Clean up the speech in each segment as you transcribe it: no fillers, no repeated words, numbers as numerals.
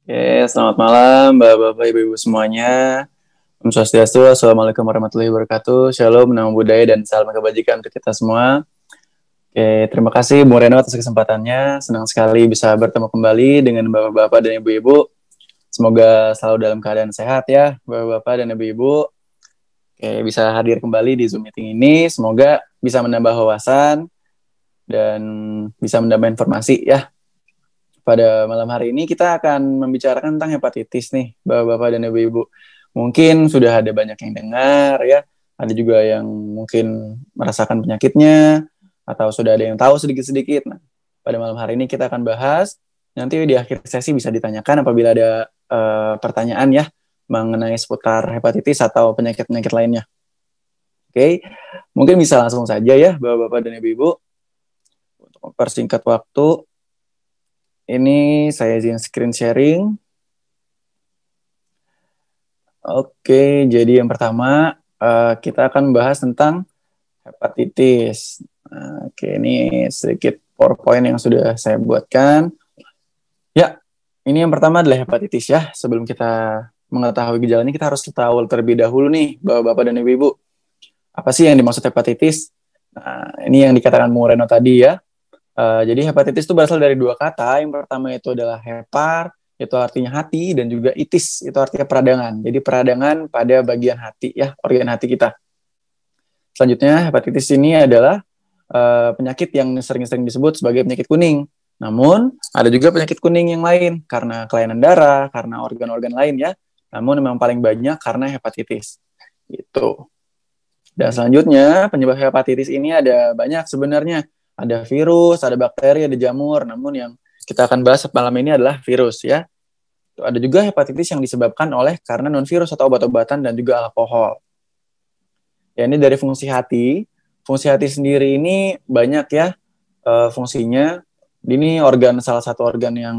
Oke, selamat malam Bapak-Bapak, Ibu-Ibu semuanya. Om Swastiastu, Assalamualaikum warahmatullahi wabarakatuh. Shalom, namo budaya, dan salam kebajikan untuk kita semua. Oke, terima kasih Bung Reno atas kesempatannya. Senang sekali bisa bertemu kembali dengan Bapak-Bapak dan Ibu-Ibu. Semoga selalu dalam keadaan sehat ya, Bapak-Bapak dan Ibu-Ibu. Oke, bisa hadir kembali di Zoom meeting ini. Semoga bisa menambah wawasan dan bisa menambah informasi ya. Pada malam hari ini kita akan membicarakan tentang hepatitis nih, Bapak-Bapak dan Ibu-Ibu. Mungkin sudah ada banyak yang dengar ya, ada juga yang mungkin merasakan penyakitnya, atau sudah ada yang tahu sedikit-sedikit. Nah, pada malam hari ini kita akan bahas, nanti di akhir sesi bisa ditanyakan apabila ada pertanyaan ya, mengenai seputar hepatitis atau penyakit-penyakit lainnya. Oke, mungkin bisa langsung saja ya, Bapak-Bapak dan Ibu-Ibu. Untuk mempersingkat waktu, ini saya izin screen sharing. Oke, jadi yang pertama kita akan membahas tentang hepatitis. Oke, ini sedikit PowerPoint yang sudah saya buatkan. Ya, ini yang pertama adalah hepatitis ya. Sebelum kita mengetahui gejalanya, kita harus tahu terlebih dahulu nih, Bapak-Bapak dan Ibu-Ibu. Apa sih yang dimaksud hepatitis? Nah, ini yang dikatakan Bung Reno tadi ya. Jadi hepatitis itu berasal dari dua kata. Yang pertama itu adalah hepar, itu artinya hati, dan juga itis, itu artinya peradangan. Jadi peradangan pada bagian hati ya, organ hati kita. Selanjutnya hepatitis ini adalah penyakit yang sering-sering disebut sebagai penyakit kuning. Namun ada juga penyakit kuning yang lain karena kelainan darah, karena organ-organ lain ya. Namun memang paling banyak karena hepatitis. Gitu. Dan selanjutnya penyebab hepatitis ini ada banyak sebenarnya. Ada virus, ada bakteri, ada jamur. Namun yang kita akan bahas malam ini adalah virus ya. Ada juga hepatitis yang disebabkan oleh karena non-virus atau obat-obatan dan juga alkohol. Ya, ini dari fungsi hati. Fungsi hati sendiri ini banyak ya fungsinya. Ini salah satu organ yang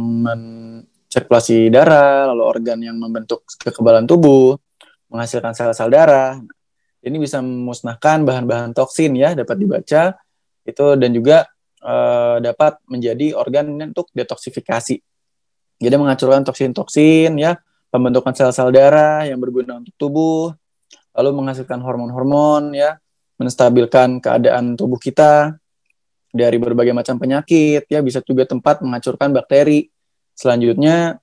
sirkulasi darah, lalu organ yang membentuk kekebalan tubuh, menghasilkan sel-sel darah. Ini bisa memusnahkan bahan-bahan toksin ya, dapat dibaca itu, dan juga dapat menjadi organ untuk detoksifikasi. Jadi menghancurkan toksin-toksin ya, pembentukan sel-sel darah yang berguna untuk tubuh, lalu menghasilkan hormon-hormon ya, menstabilkan keadaan tubuh kita dari berbagai macam penyakit ya, bisa juga tempat menghancurkan bakteri. Selanjutnya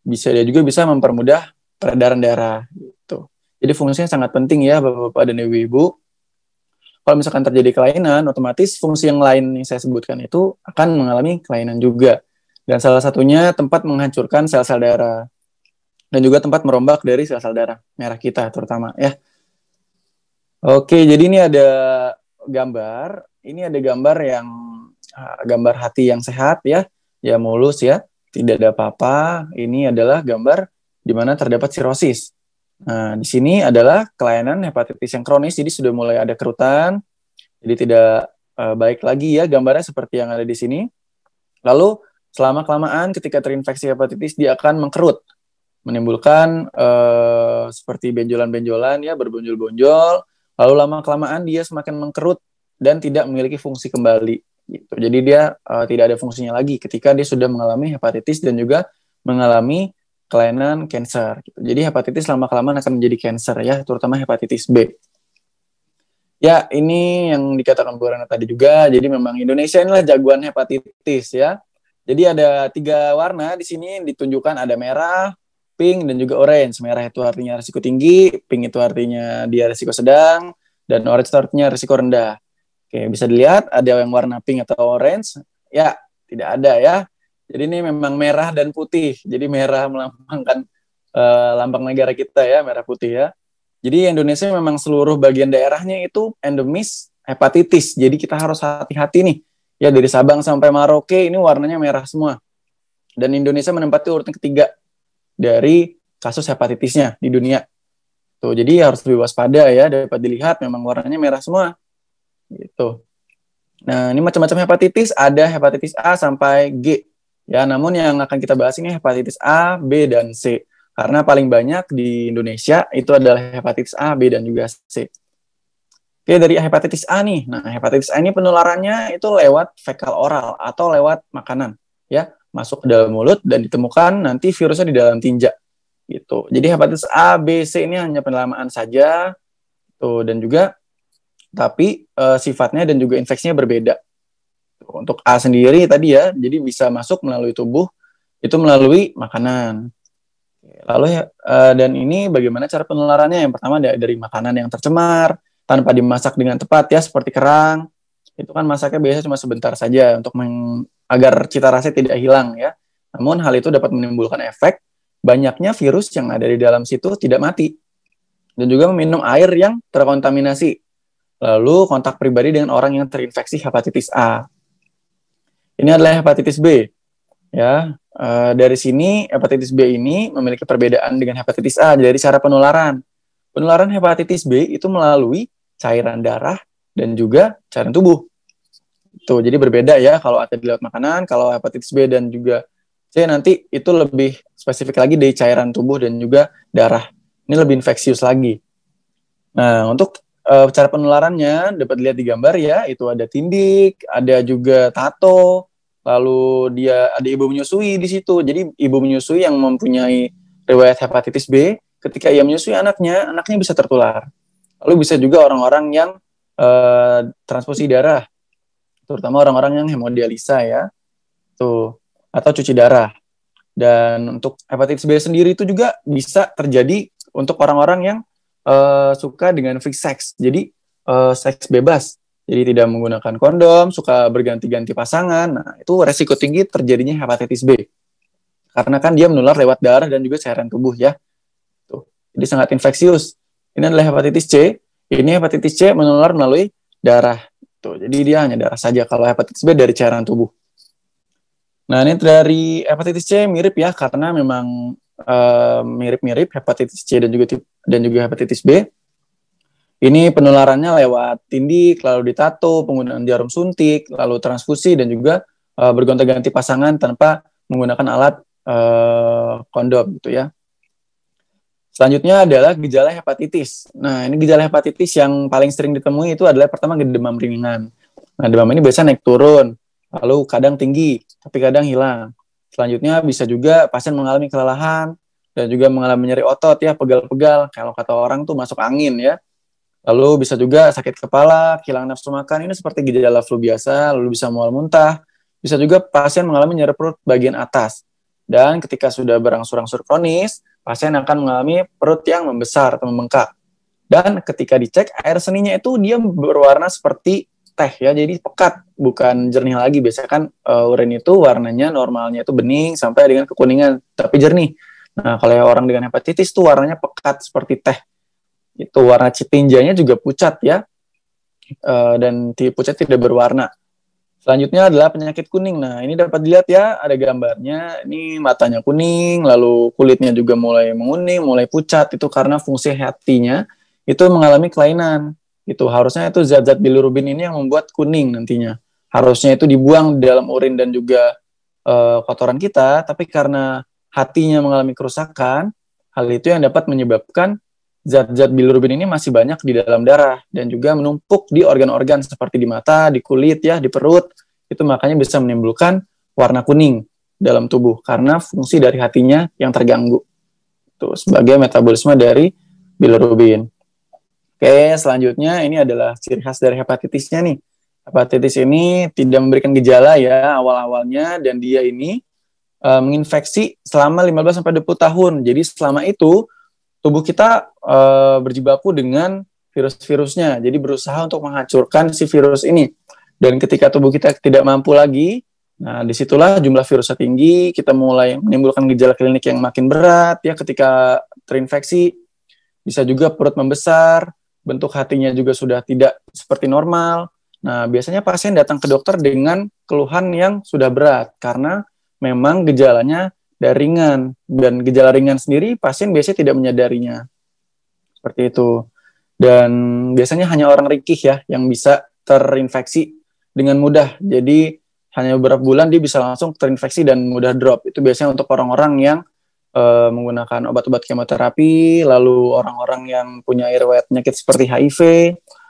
dia juga bisa mempermudah peredaran darah gitu. Jadi fungsinya sangat penting ya Bapak-bapak dan Ibu-ibu. Kalau misalkan terjadi kelainan, otomatis fungsi yang lain yang saya sebutkan itu akan mengalami kelainan juga. Dan salah satunya tempat menghancurkan sel-sel darah. Dan juga tempat merombak dari sel-sel darah merah kita terutama ya. Oke, jadi ini ada gambar. Ini ada gambar yang gambar hati yang sehat ya. Ya mulus ya, tidak ada apa-apa. Ini adalah gambar di mana terdapat sirosis. Nah, di sini adalah kelainan hepatitis yang kronis, jadi sudah mulai ada kerutan, jadi tidak baik lagi ya gambarnya seperti yang ada di sini. Lalu selama-kelamaan ketika terinfeksi hepatitis dia akan mengkerut, menimbulkan seperti benjolan-benjolan ya, berbonjol-bonjol. Lalu lama-kelamaan dia semakin mengkerut dan tidak memiliki fungsi kembali. Gitu. Jadi dia tidak ada fungsinya lagi ketika dia sudah mengalami hepatitis dan juga mengalami kelainan kanker. Gitu. Jadi hepatitis lama-kelamaan akan menjadi kanker ya, terutama hepatitis B. Ya, ini yang dikatakan Bu Rana tadi juga. Jadi memang Indonesia inilah jagoan hepatitis ya. Jadi ada 3 warna di sini ditunjukkan, ada merah, pink, dan juga orange. Merah itu artinya risiko tinggi, pink itu artinya dia risiko sedang, dan orange itu artinya risiko rendah. Oke, bisa dilihat ada yang warna pink atau orange. Ya, tidak ada ya. Jadi ini memang merah dan putih. Jadi merah melambangkan lambang negara kita ya, merah putih ya. Jadi Indonesia memang seluruh bagian daerahnya itu endemis hepatitis. Jadi kita harus hati-hati nih. Ya dari Sabang sampai Merauke ini warnanya merah semua. Dan Indonesia menempati urutan ketiga dari kasus hepatitisnya di dunia. Tuh, jadi harus lebih waspada ya. Dapat dilihat memang warnanya merah semua. Gitu. Nah, ini macam-macam hepatitis. Ada hepatitis A sampai G. Ya, namun yang akan kita bahas ini hepatitis A, B, dan C. Karena paling banyak di Indonesia itu adalah hepatitis A, B, dan juga C. Oke, dari hepatitis A nih. Nah, hepatitis A ini penularannya itu lewat fekal oral atau lewat makanan. Ya, masuk ke dalam mulut dan ditemukan nanti virusnya di dalam tinja gitu. Jadi hepatitis A, B, C ini hanya penamaan saja tuh, dan juga tapi sifatnya dan juga infeksinya berbeda. Untuk A sendiri tadi ya, jadi bisa masuk melalui tubuh itu melalui makanan. Lalu dan ini bagaimana cara penularannya? Yang pertama dari makanan yang tercemar, tanpa dimasak dengan tepat ya, seperti kerang. Itu kan masaknya biasanya cuma sebentar saja untuk agar cita rasa tidak hilang ya. Namun hal itu dapat menimbulkan efek banyaknya virus yang ada di dalam situ tidak mati. Dan juga meminum air yang terkontaminasi. Lalu kontak pribadi dengan orang yang terinfeksi hepatitis A. Ini adalah hepatitis B. Ya, dari sini hepatitis B ini memiliki perbedaan dengan hepatitis A dari cara penularan. Penularan hepatitis B itu melalui cairan darah dan juga cairan tubuh. Tuh, jadi berbeda ya kalau ada di lewat makanan, kalau hepatitis B dan juga C nanti itu lebih spesifik lagi dari cairan tubuh dan juga darah. Ini lebih infeksius lagi. Nah, untuk cara penularannya dapat dilihat di gambar ya, itu ada tindik, ada juga tato, lalu dia ada ibu menyusui di situ. Jadi ibu menyusui yang mempunyai riwayat hepatitis B, ketika ia menyusui anaknya bisa tertular. Lalu bisa juga orang-orang yang transfusi darah, terutama orang-orang yang hemodialisa ya, tuh, atau cuci darah. Dan untuk hepatitis B sendiri itu juga bisa terjadi untuk orang-orang yang suka dengan free sex, jadi seks bebas, jadi tidak menggunakan kondom, suka berganti-ganti pasangan. Nah, itu resiko tinggi terjadinya hepatitis B, karena kan dia menular lewat darah dan juga cairan tubuh ya. Tuh. Jadi sangat infeksius. Ini adalah hepatitis C. Ini hepatitis C menular melalui darah. Tuh. Jadi dia hanya darah saja. Kalau hepatitis B dari cairan tubuh. Nah, ini dari hepatitis C mirip ya, karena memang mirip-mirip hepatitis C dan juga hepatitis B. Ini penularannya lewat tindik, lalu ditato, penggunaan jarum suntik, lalu transfusi, dan juga bergonta-ganti pasangan tanpa menggunakan alat kondom gitu ya. Selanjutnya adalah gejala hepatitis. Nah, ini gejala hepatitis yang paling sering ditemui itu adalah pertama demam ringan. Nah, demam ini biasanya naik turun, lalu kadang tinggi, tapi kadang hilang. Selanjutnya bisa juga pasien mengalami kelelahan dan juga mengalami nyeri otot ya, pegal-pegal, kalau kata orang tuh masuk angin ya. Lalu bisa juga sakit kepala, kehilangan nafsu makan, ini seperti gejala flu biasa, lalu bisa mual muntah. Bisa juga pasien mengalami nyeri perut bagian atas. Dan ketika sudah berangsur-angsur kronis, pasien akan mengalami perut yang membesar atau membengkak. Dan ketika dicek, air seninya itu dia berwarna seperti teh ya, jadi pekat, bukan jernih lagi. Biasanya kan urin itu warnanya normalnya itu bening sampai dengan kekuningan, tapi jernih. Nah, kalau orang dengan hepatitis itu warnanya pekat seperti teh. Itu warna tinjanya juga pucat ya, dan pucat tidak berwarna. Selanjutnya adalah penyakit kuning. Nah, ini dapat dilihat ya, ada gambarnya. Ini matanya kuning, lalu kulitnya juga mulai menguning, mulai pucat. Itu karena fungsi hatinya itu mengalami kelainan. Itu harusnya itu zat-zat bilirubin ini yang membuat kuning nantinya. Harusnya itu dibuang di dalam urin dan juga kotoran kita, tapi karena hatinya mengalami kerusakan, hal itu yang dapat menyebabkan zat-zat bilirubin ini masih banyak di dalam darah dan juga menumpuk di organ-organ seperti di mata, di kulit ya, di perut. Itu makanya bisa menimbulkan warna kuning dalam tubuh karena fungsi dari hatinya yang terganggu. Itu sebagai metabolisme dari bilirubin. Oke, selanjutnya ini adalah ciri khas dari hepatitisnya nih. Hepatitis ini tidak memberikan gejala ya awal-awalnya, dan dia ini menginfeksi selama 15-20 tahun. Jadi selama itu tubuh kita berjibaku dengan virus-virusnya. Jadi berusaha untuk menghancurkan si virus ini. Dan ketika tubuh kita tidak mampu lagi, nah disitulah jumlah virusnya tinggi, kita mulai menimbulkan gejala klinik yang makin berat ya ketika terinfeksi. Bisa juga perut membesar, bentuk hatinya juga sudah tidak seperti normal. Nah, biasanya pasien datang ke dokter dengan keluhan yang sudah berat karena memang gejalanya dari ringan, dan gejala ringan sendiri pasien biasanya tidak menyadarinya. Seperti itu. Dan biasanya hanya orang rikih ya yang bisa terinfeksi dengan mudah. Jadi hanya beberapa bulan dia bisa langsung terinfeksi dan mudah drop. Itu biasanya untuk orang-orang yang menggunakan obat-obat kemoterapi, lalu orang-orang yang punya riwayat penyakit seperti HIV,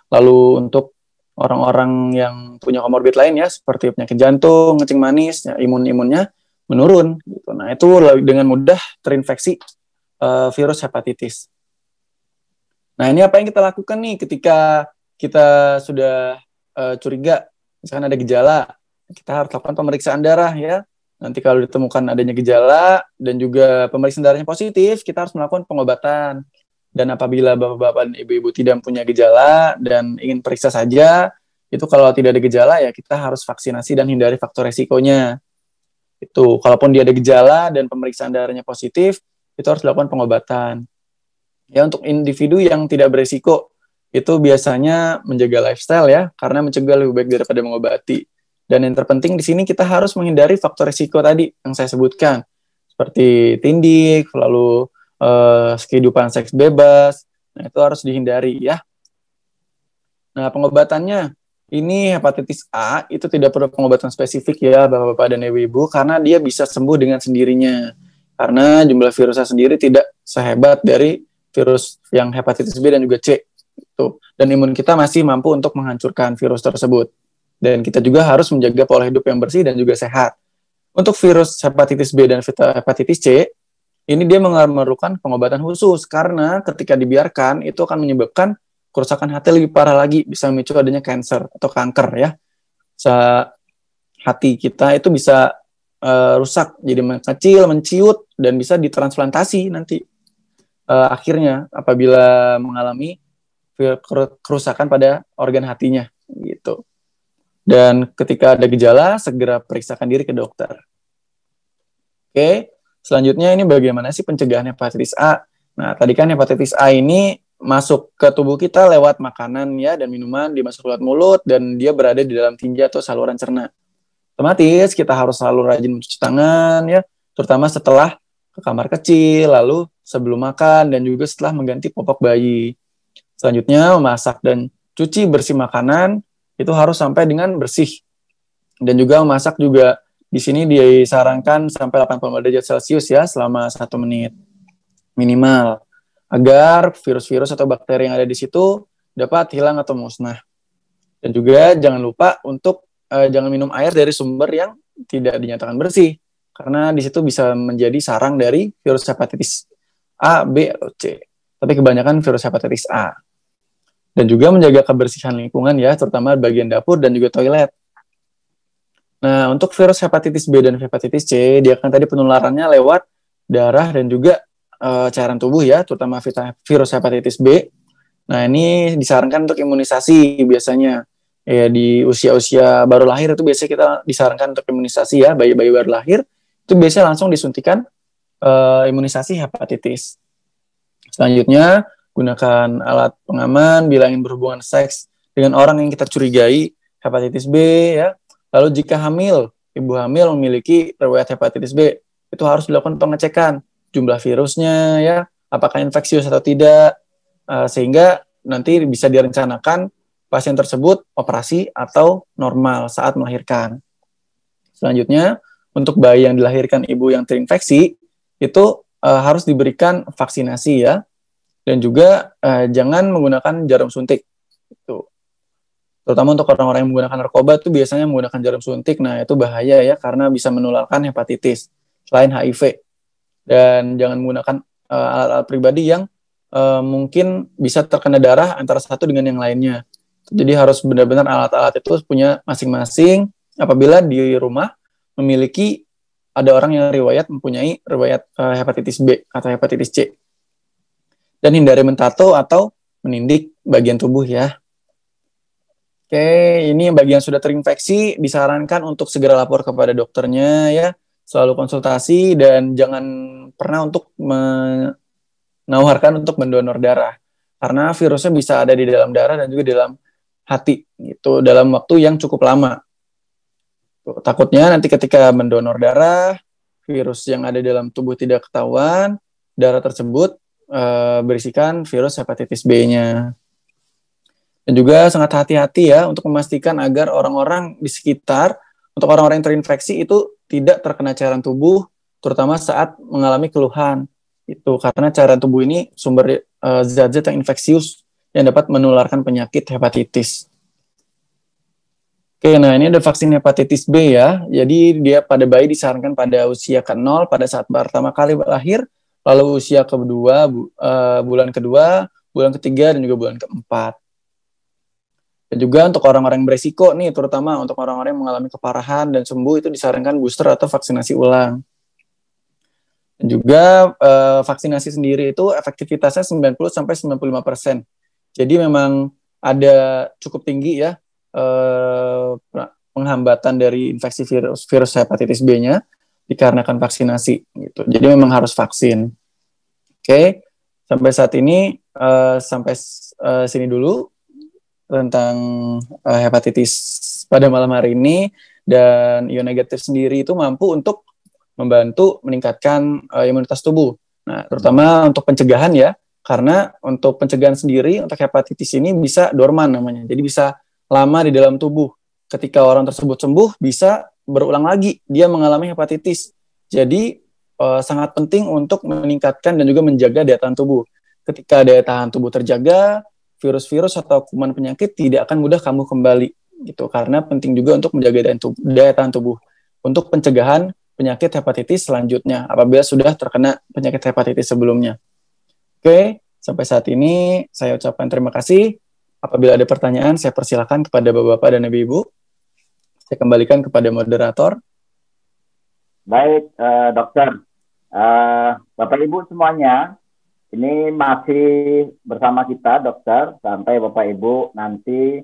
lalu untuk orang-orang yang punya komorbid lain ya, seperti penyakit jantung, kencing manis, ya, imunnya menurun gitu. Nah, itu dengan mudah terinfeksi virus hepatitis. Nah, ini apa yang kita lakukan nih ketika kita sudah curiga misalkan ada gejala, kita harus lakukan pemeriksaan darah ya. Nanti kalau ditemukan adanya gejala dan juga pemeriksaan darahnya positif, kita harus melakukan pengobatan. Dan apabila bapak-bapak dan ibu-ibu tidak punya gejala dan ingin periksa saja, itu kalau tidak ada gejala ya kita harus vaksinasi dan hindari faktor resikonya. Itu kalaupun dia ada gejala dan pemeriksaan darahnya positif, itu harus dilakukan pengobatan. Ya, untuk individu yang tidak beresiko itu biasanya menjaga lifestyle ya, karena mencegah lebih baik daripada mengobati. Dan yang terpenting di sini kita harus menghindari faktor risiko tadi yang saya sebutkan, seperti tindik, lalu kehidupan seks bebas. Nah, itu harus dihindari ya. Nah, pengobatannya ini hepatitis A itu tidak perlu pengobatan spesifik ya Bapak-bapak dan Ibu-ibu, karena dia bisa sembuh dengan sendirinya. Karena jumlah virusnya sendiri tidak sehebat dari virus yang hepatitis B dan juga C. Dan imun kita masih mampu untuk menghancurkan virus tersebut. Dan kita juga harus menjaga pola hidup yang bersih dan juga sehat. Untuk virus hepatitis B dan hepatitis C, ini dia memerlukan pengobatan khusus karena ketika dibiarkan itu akan menyebabkan kerusakan hati lebih parah lagi, bisa memicu adanya kanker atau kanker ya. Hati kita itu bisa rusak, jadi mengecil, menciut, dan bisa ditransplantasi nanti. Akhirnya apabila mengalami kerusakan pada organ hatinya gitu. Dan ketika ada gejala, segera periksakan diri ke dokter. Oke, selanjutnya ini bagaimana sih pencegahan hepatitis A? Nah, tadi kan hepatitis A ini masuk ke tubuh kita lewat makanan ya dan minuman, dimasuk lewat mulut dan dia berada di dalam tinja atau saluran cerna. Otomatis kita harus selalu rajin mencuci tangan ya, terutama setelah ke kamar kecil, lalu sebelum makan dan juga setelah mengganti popok bayi. Selanjutnya memasak dan cuci bersih makanan itu harus sampai dengan bersih. Dan juga memasak juga di sini disarankan sampai 80 derajat Celcius ya selama 1 menit minimal, agar virus-virus atau bakteri yang ada di situ dapat hilang atau musnah. Dan juga jangan lupa untuk jangan minum air dari sumber yang tidak dinyatakan bersih, karena di situ bisa menjadi sarang dari virus hepatitis A, B, atau C. Tapi kebanyakan virus hepatitis A. Dan juga menjaga kebersihan lingkungan ya, terutama bagian dapur dan juga toilet. Nah, untuk virus hepatitis B dan hepatitis C, dia kan tadi penularannya lewat darah dan juga cairan tubuh ya, terutama virus hepatitis B. Nah, ini disarankan untuk imunisasi biasanya. Ya, di usia-usia baru lahir itu biasanya kita disarankan untuk imunisasi ya, bayi-bayi baru lahir, itu biasanya langsung disuntikan imunisasi hepatitis. Selanjutnya, gunakan alat pengaman bila ingin berhubungan seks dengan orang yang kita curigai hepatitis B ya. Lalu jika hamil, ibu hamil memiliki riwayat hepatitis B, itu harus dilakukan pengecekan jumlah virusnya ya, apakah infeksius atau tidak, sehingga nanti bisa direncanakan pasien tersebut operasi atau normal saat melahirkan. Selanjutnya, untuk bayi yang dilahirkan ibu yang terinfeksi, itu harus diberikan vaksinasi ya, dan juga jangan menggunakan jarum suntik. Itu. Terutama untuk orang-orang yang menggunakan narkoba itu biasanya menggunakan jarum suntik. Nah, itu bahaya ya karena bisa menularkan hepatitis selain HIV. Dan jangan menggunakan alat-alat pribadi yang mungkin bisa terkena darah antara satu dengan yang lainnya. Jadi harus benar-benar alat-alat itu punya masing-masing. Apabila di rumah memiliki ada orang yang mempunyai riwayat hepatitis B atau hepatitis C. Dan hindari mentato atau menindik bagian tubuh ya. Oke, ini bagi yang sudah terinfeksi disarankan untuk segera lapor kepada dokternya ya, selalu konsultasi dan jangan pernah untuk menawarkan untuk mendonor darah karena virusnya bisa ada di dalam darah dan juga di dalam hati gitu dalam waktu yang cukup lama. Takutnya nanti ketika mendonor darah, virus yang ada dalam tubuh tidak ketahuan, darah tersebut berisikan virus hepatitis B-nya. Dan juga sangat hati-hati ya untuk memastikan agar orang-orang di sekitar, untuk orang-orang yang terinfeksi itu tidak terkena cairan tubuh, terutama saat mengalami keluhan. Itu karena cairan tubuh ini sumber zat-zat yang infeksius yang dapat menularkan penyakit hepatitis. Oke, nah ini ada vaksin hepatitis B ya. Jadi dia pada bayi disarankan pada usia ke-0 pada saat pertama kali lahir, lalu usia kedua, bulan kedua, bulan ketiga, dan juga bulan keempat. Dan juga untuk orang-orang yang beresiko nih, terutama untuk orang-orang yang mengalami keparahan dan sembuh, itu disarankan booster atau vaksinasi ulang. Dan juga vaksinasi sendiri itu efektivitasnya 90-95%. Jadi memang ada cukup tinggi ya penghambatan dari infeksi virus hepatitis B-nya dikarenakan vaksinasi gitu. Jadi memang harus vaksin. Oke, sampai saat ini sampai sini dulu tentang hepatitis pada malam hari ini. Dan ion negatif sendiri itu mampu untuk membantu meningkatkan imunitas tubuh. Nah, terutama untuk pencegahan ya, karena untuk pencegahan sendiri untuk hepatitis ini bisa dorman namanya. Jadi bisa lama di dalam tubuh. Ketika orang tersebut sembuh, bisa berulang lagi dia mengalami hepatitis. Jadi sangat penting untuk meningkatkan dan juga menjaga daya tahan tubuh. Ketika daya tahan tubuh terjaga, virus-virus atau kuman penyakit tidak akan mudah kambuh kembali gitu. Karena penting juga untuk menjaga daya tahan tubuh untuk pencegahan penyakit hepatitis selanjutnya apabila sudah terkena penyakit hepatitis sebelumnya. Oke, sampai saat ini saya ucapkan terima kasih. Apabila ada pertanyaan, saya persilakan kepada Bapak-Bapak dan Ibu-Ibu. Saya kembalikan kepada moderator. Baik, dokter. Bapak Ibu semuanya, ini masih bersama kita, dokter, sampai Bapak Ibu nanti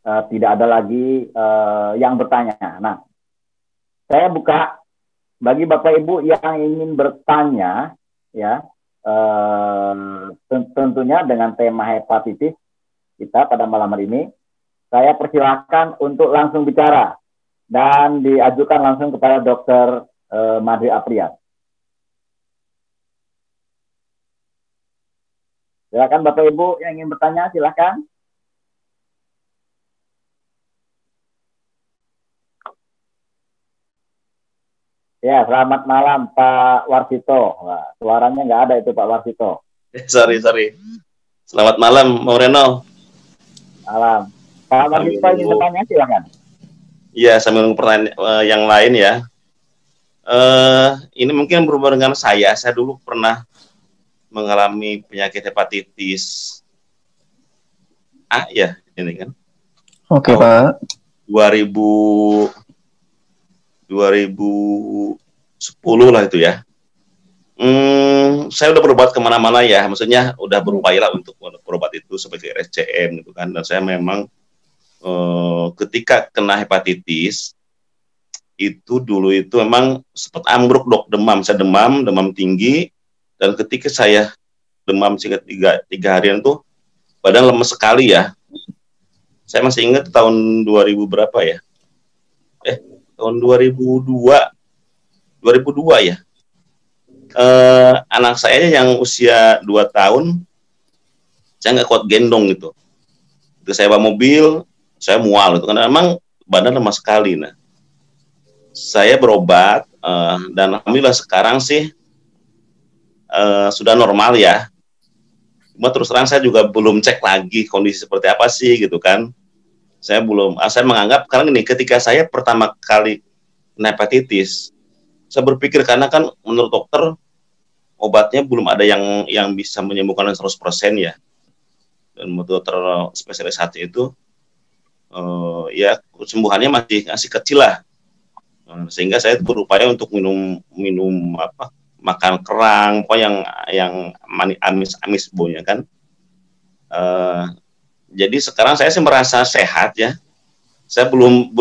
tidak ada lagi yang bertanya. Nah, saya buka bagi Bapak Ibu yang ingin bertanya, ya, tentunya dengan tema hepatitis kita pada malam hari ini, saya persilahkan untuk langsung bicara dan diajukan langsung kepada Dr. Madri Apriyat. Silakan Bapak Ibu yang ingin bertanya, silakan. Ya, selamat malam Pak Warsito. Wah, suaranya nggak ada itu Pak Warsito. Sorry. Selamat malam, Moreno. Malam. Pak Warsito ingin bertanya, silakan. Iya, sambil menunggu pertanyaan yang lain ya. Ini mungkin berhubungan dengan saya. Saya dulu pernah mengalami penyakit hepatitis A ya, ini kan. Oke, Pak. 2010 lah itu ya. Saya udah berobat kemana-mana ya, maksudnya udah berupaya lah untuk berobat itu sebagai RSCM gitu kan. Dan saya memang ketika kena hepatitis itu dulu itu memang sempat ambruk dok, demam. Saya demam tinggi, dan ketika saya demam tiga harian tuh badan lemes sekali ya. Saya masih ingat tahun 2000 berapa ya? Tahun 2002 ya. Anak saya yang usia 2 tahun, saya nggak kuat gendong gitu. Itu saya bawa mobil, saya mual itu karena memang badan lemas sekali. Nah, saya berobat dan alhamdulillah sekarang sih sudah normal ya. Cuma terus terang saya juga belum cek lagi kondisi seperti apa sih gitu kan. Saya menganggap karena ini ketika saya pertama kali kena hepatitis, saya berpikir karena kan menurut dokter obatnya belum ada yang bisa menyembuhkan 100% ya. Dan menurut dokter spesialis hati itu ya kesembuhannya masih kecil lah. Sehingga saya berupaya untuk minum makan kerang, pokoknya yang amis baunya kan. Jadi sekarang saya sih merasa sehat ya. Saya belum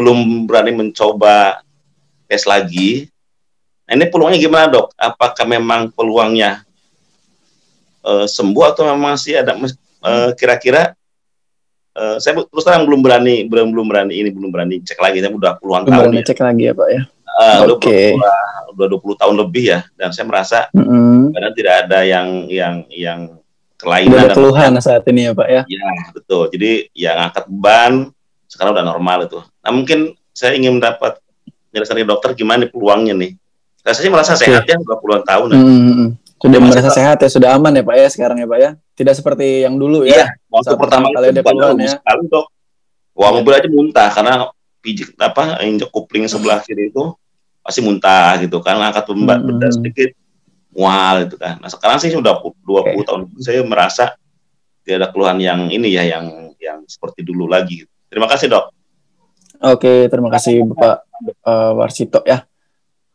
berani mencoba tes lagi. Nah, ini peluangnya gimana dok? Apakah memang peluangnya sembuh atau memang masih ada kira-kira? Saya terus terang belum berani cek lagi. Saya udah puluhan tahun ya. Cek lagi ya Pak ya. Oke. Udah 20 tahun lebih ya. Dan saya merasa karena tidak ada yang kelainan. Tidak ada keluhan saat ini ya Pak ya. Ya betul. Jadi yang angkat beban sekarang udah normal itu. Nah mungkin saya ingin mendapat penjelasan dari dokter gimana nih peluangnya nih. Saya merasa sehat ya, 20-an tahun. Sudah merasa sehat ya, sudah aman ya Pak ya sekarang ya Pak ya. Tidak seperti yang dulu ya. Iya, waktu pertama kali ada keluhan ya. Sekali dok. Wah mobil aja muntah karena pijit injek kupling sebelah kiri itu pasti muntah gitu kan, angkat bedah sedikit mual gitu kan. Nah sekarang sih sudah 20 tahun saya merasa tidak ada keluhan yang ini ya, yang seperti dulu lagi. Terima kasih dok. Oke, terima kasih Bapak Warsito ya.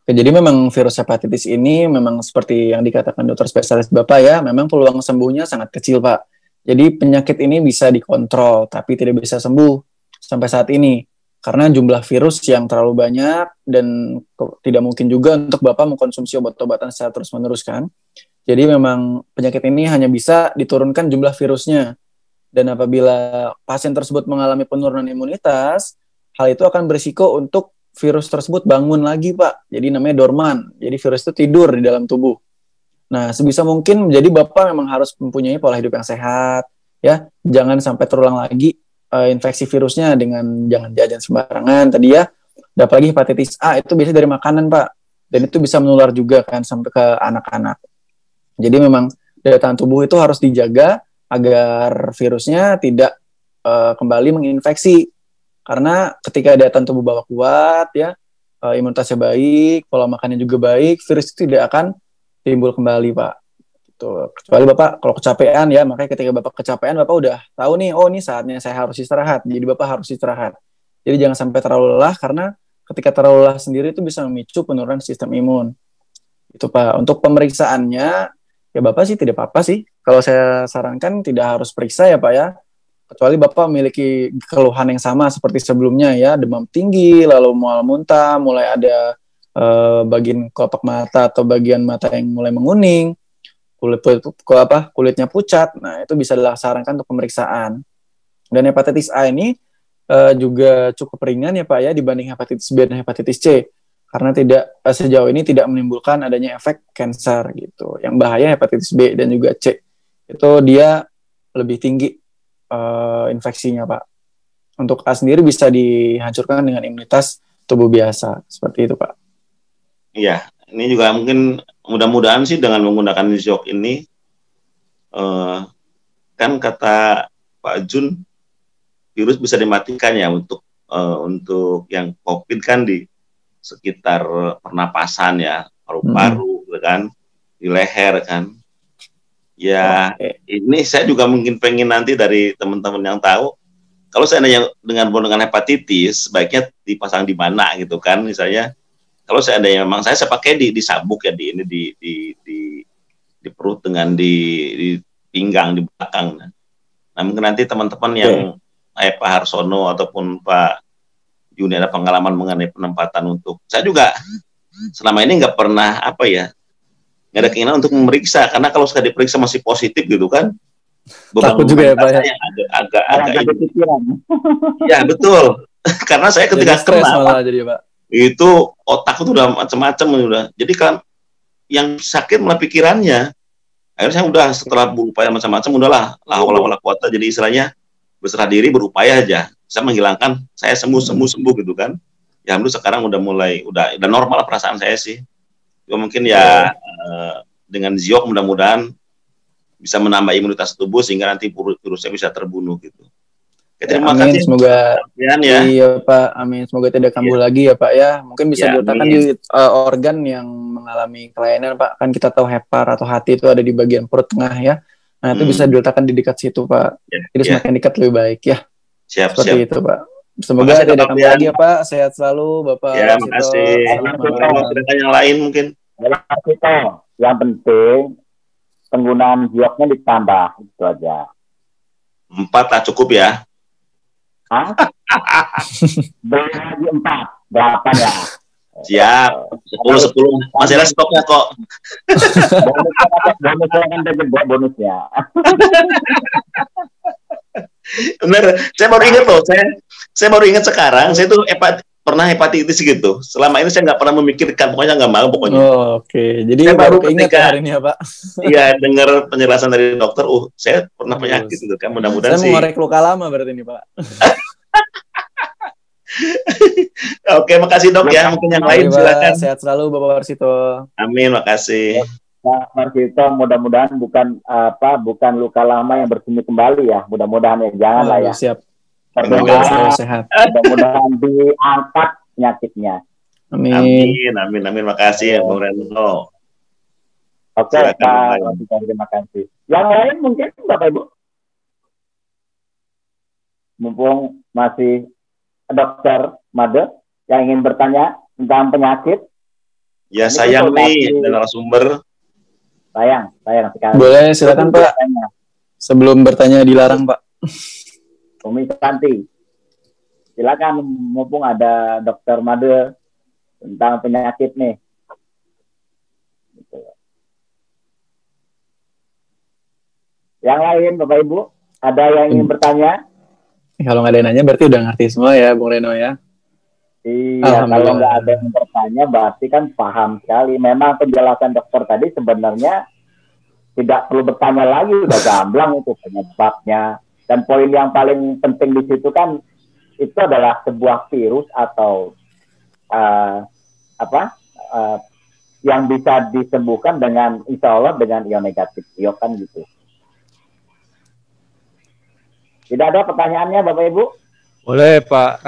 Oke, jadi memang virus hepatitis ini memang seperti yang dikatakan dokter spesialis Bapak ya, memang peluang sembuhnya sangat kecil Pak. Jadi penyakit ini bisa dikontrol, tapi tidak bisa sembuh sampai saat ini. Karena jumlah virus yang terlalu banyak dan tidak mungkin juga untuk Bapak mengkonsumsi obat-obatan secara terus-menerus kan. Jadi memang penyakit ini hanya bisa diturunkan jumlah virusnya. Dan apabila pasien tersebut mengalami penurunan imunitas, hal itu akan berisiko untuk virus tersebut bangun lagi Pak. Jadi namanya dorman. Jadi virus itu tidur di dalam tubuh. Nah, sebisa mungkin jadi Bapak memang harus mempunyai pola hidup yang sehat, ya. Jangan sampai terulang lagi infeksi virusnya dengan jangan jajan sembarangan tadi ya. Apalagi hepatitis A itu biasanya dari makanan Pak. Dan itu bisa menular juga kan sampai ke anak-anak. Jadi memang daya tahan tubuh itu harus dijaga agar virusnya tidak kembali menginfeksi. Karena ketika daya tahan tubuh Bapak kuat ya, imunitasnya baik, pola makannya juga baik, virus itu tidak akan timbul kembali Pak. Gitu. Kecuali Bapak kalau kecapean ya, makanya ketika Bapak kecapean Bapak udah tahu nih, oh ini saatnya saya harus istirahat. Jadi Bapak harus istirahat. Jadi jangan sampai terlalu lelah, karena ketika terlalu lelah sendiri itu bisa memicu penurunan sistem imun. Itu Pak. Untuk pemeriksaannya ya Bapak sih tidak apa-apa sih. Kalau saya sarankan tidak harus periksa ya Pak ya. Kecuali Bapak memiliki keluhan yang sama seperti sebelumnya ya, demam tinggi, lalu mual muntah, mulai ada bagian kelopak mata atau bagian mata yang mulai menguning, kulitnya pucat. Nah, itu bisa disarankan untuk pemeriksaan. Dan hepatitis A ini juga cukup ringan ya Pak ya dibanding hepatitis B dan hepatitis C. Karena sejauh ini tidak menimbulkan adanya efek kanker gitu. Yang bahaya hepatitis B dan juga C. Itu dia lebih tinggi infeksinya Pak. Untuk A sendiri bisa dihancurkan dengan imunitas tubuh biasa. Seperti itu Pak. Iya, ini juga mungkin mudah-mudahan sih dengan menggunakan Zioq ini, kan kata Pak Jun, virus bisa dimatikan ya untuk yang COVID kan di sekitar pernapasan ya, paru-paru kan, di leher kan. Ya, ini saya juga mungkin pengen nanti dari teman-teman yang tahu, kalau seandainya dengan hepatitis, baiknya dipasang di mana gitu kan, misalnya. Kalau seandainya memang saya pakai di sabuk ya, di perut dengan di pinggang di belakang. Nah mungkin nanti teman-teman yang Pak Harsono ataupun Pak Juni ada pengalaman mengenai penempatan untuk, saya juga selama ini nggak pernah nggak ada keinginan untuk memeriksa, karena kalau sudah diperiksa masih positif gitu kan, takut juga ya Pak ya. Agak ya betul. Karena saya ketika kena jadi Pak, itu otak itu udah macam-macam udah. Jadi kan yang sakit malah pikirannya. Akhirnya saya udah setelah berupaya macam-macam udahlah, la haula wala quwata, jadi istilahnya berserah diri, berupaya aja. Saya menghilangkan, saya sembuh gitu kan. Ya alhamdulillah sekarang udah normal perasaan saya sih. Mungkin ya dengan Zioq mudah-mudahan bisa menambah imunitas tubuh sehingga nanti virusnya bisa terbunuh gitu. Terima kasih. Semoga iya Pak, amin. Semoga tidak kambuh lagi ya Pak ya. Mungkin bisa diletakkan di organ yang mengalami kelainan Pak. Kan kita tahu hepar atau hati itu ada di bagian perut tengah ya. Nah itu bisa diletakkan di dekat situ Pak. Jadi semakin dekat lebih baik ya. Seperti itu Pak. Semoga tidak kambuh lagi ya Pak. Sehat selalu Bapak. Ya, makasih. Ada yang lain mungkin. Yang penting penggunaan Zioq-nya ditambah, itu aja. 4 lah cukup ya. Hah? Beli lagi 4, 8 ya. Siap, 10 masih ada stoknya kok. Bonusnya kan terjebak bonusnya. Bener, saya baru ingat loh, saya baru ingat sekarang, saya tuh pernah hepatitis gitu. Selama ini saya nggak pernah memikirkan, pokoknya nggak mau pokoknya. Oke. Jadi saya baru keinget hari ini ya Pak. Iya, dengar penjelasan dari dokter, saya pernah penyakit gitu kan, mudah-mudahan saya mengorek luka lama berarti ini Pak. Oke, makasih dok ya. Mungkin yang lain silakan. Sehat selalu Bapak Warsito. Amin, makasih. Pak Warsito, mudah-mudahan bukan luka lama yang bersemi kembali ya. Mudah-mudahan ya, janganlah ya. Siap. Semoga selalu sehat. Mudah-mudahan diangkat penyakitnya. Amin. Amin, amin, amin. Makasih ya, Bung Reno. Oke, Pak Rotika, terima kasih. Yang lain mungkin Bapak Ibu? Mumpung masih Dokter Made yang ingin bertanya tentang penyakit. Ya, sayang nih, narasumber. Sayang sekali. Boleh, silakan Pak. Sebelum bertanya dilarang, Pak. Umi Santi, silakan, mumpung ada Dokter Made tentang penyakit nih. Yang lain, Bapak Ibu, ada yang ingin bertanya? Kalau nggak ada yang nanya, berarti udah ngerti semua ya, Bung Reno ya? Iya, kalau nggak ada yang bertanya, berarti kan paham sekali. Memang penjelasan dokter tadi sebenarnya tidak perlu bertanya lagi, udah gamblang itu penyebabnya. Dan poin yang paling penting di situ kan, itu adalah sebuah virus atau yang bisa disembuhkan dengan, insya Allah, dengan ion negatif. Ion kan gitu. Tidak ada pertanyaannya, Bapak Ibu? Boleh, Pak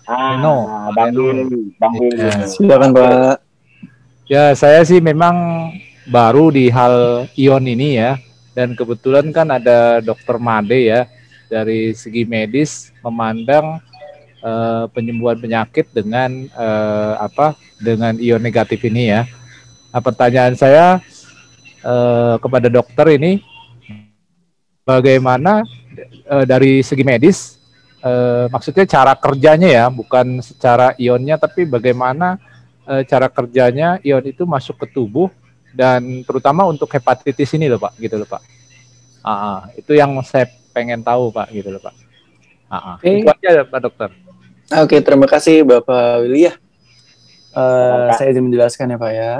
Reno. Bang Willy. Ya. Silakan, Pak. Ya, saya sih memang baru di hal ion ini ya. Dan kebetulan kan ada Dokter Made ya. Dari segi medis memandang penyembuhan penyakit dengan dengan ion negatif ini ya. Nah, pertanyaan saya kepada dokter ini, bagaimana dari segi medis, maksudnya cara kerjanya ya, bukan secara ionnya, tapi bagaimana cara kerjanya ion itu masuk ke tubuh, dan terutama untuk hepatitis ini loh Pak, gitu loh Pak. Itu yang saya pengen tahu Pak, gitu loh Pak. Itu aja Pak Dokter. Oke, terima kasih Bapak Willy ya. Saya izin menjelaskan ya Pak ya.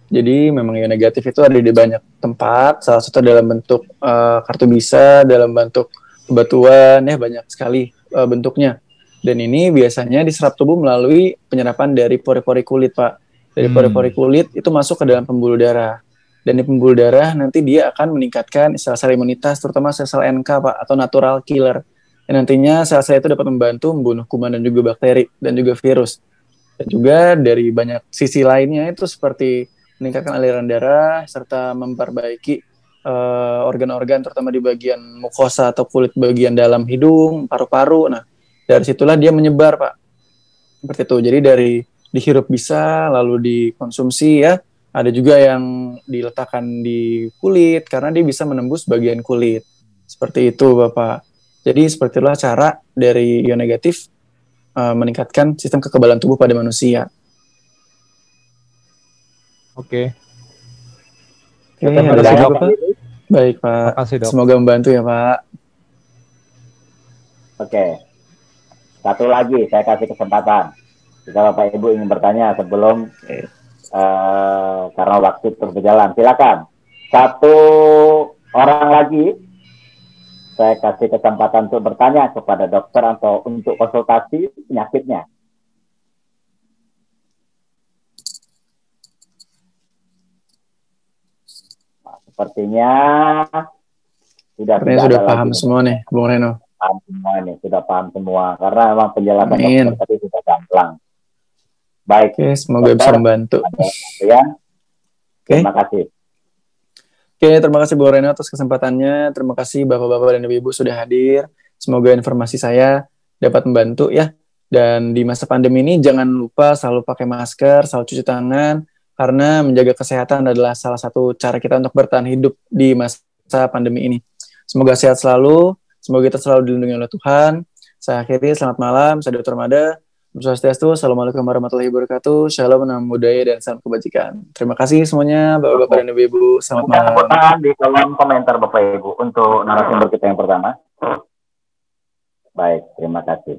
Jadi memang ion negatif itu ada di banyak tempat, salah satu dalam bentuk kartu bisa, dalam bentuk bebatuan, ya banyak sekali bentuknya. Dan ini biasanya diserap tubuh melalui penyerapan dari pori-pori kulit Pak. Dari pori-pori kulit itu masuk ke dalam pembuluh darah. Dan di pembuluh darah nanti dia akan meningkatkan sel-sel imunitas, terutama sel-sel NK Pak, atau natural killer. Dan nantinya sel-sel itu dapat membantu membunuh kuman dan juga bakteri, dan juga virus. Dan juga dari banyak sisi lainnya itu seperti meningkatkan aliran darah, serta memperbaiki organ-organ terutama di bagian mukosa atau kulit bagian dalam hidung, paru-paru. Nah, dari situlah dia menyebar, Pak. Seperti itu. Jadi dari dihirup bisa, lalu dikonsumsi ya. Ada juga yang diletakkan di kulit, karena dia bisa menembus bagian kulit. Seperti itu, Bapak. Jadi seperti itulah cara dari ion negatif meningkatkan sistem kekebalan tubuh pada manusia. Oke. Ada lagi Pak? Baik Pak. Makasih, Dok. Semoga membantu ya Pak. Oke. Satu lagi saya kasih kesempatan. Jika Bapak Ibu ingin bertanya sebelum karena waktu terus berjalan, silakan. Satu orang lagi saya kasih kesempatan untuk bertanya kepada dokter atau untuk konsultasi penyakitnya. Sepertinya sudah paham semua nih, Bung Reno. Paham semua nih, sudah paham semua. Karena memang penjelasan dokter tadi sudah gamblang. Baik. Oke, semoga bisa membantu. Terima kasih. Oke, terima kasih Bung Reno atas kesempatannya. Terima kasih Bapak-Bapak dan Ibu-Ibu sudah hadir. Semoga informasi saya dapat membantu ya. Dan di masa pandemi ini jangan lupa selalu pakai masker, selalu cuci tangan, karena menjaga kesehatan adalah salah satu cara kita untuk bertahan hidup di masa pandemi ini. Semoga sehat selalu, semoga kita selalu dilindungi oleh Tuhan. Saya akhiri, selamat malam, saya Dr. Made. Swastiastu, Assalamualaikum warahmatullahi wabarakatuh. Shalom, nama budaya dan salam kebajikan. Terima kasih semuanya, Bapak-Bapak dan Ibu-Ibu. Selamat malam. Tepuk tangan di kolom komentar Bapak Ibu untuk narasumber kita yang pertama. Baik, terima kasih.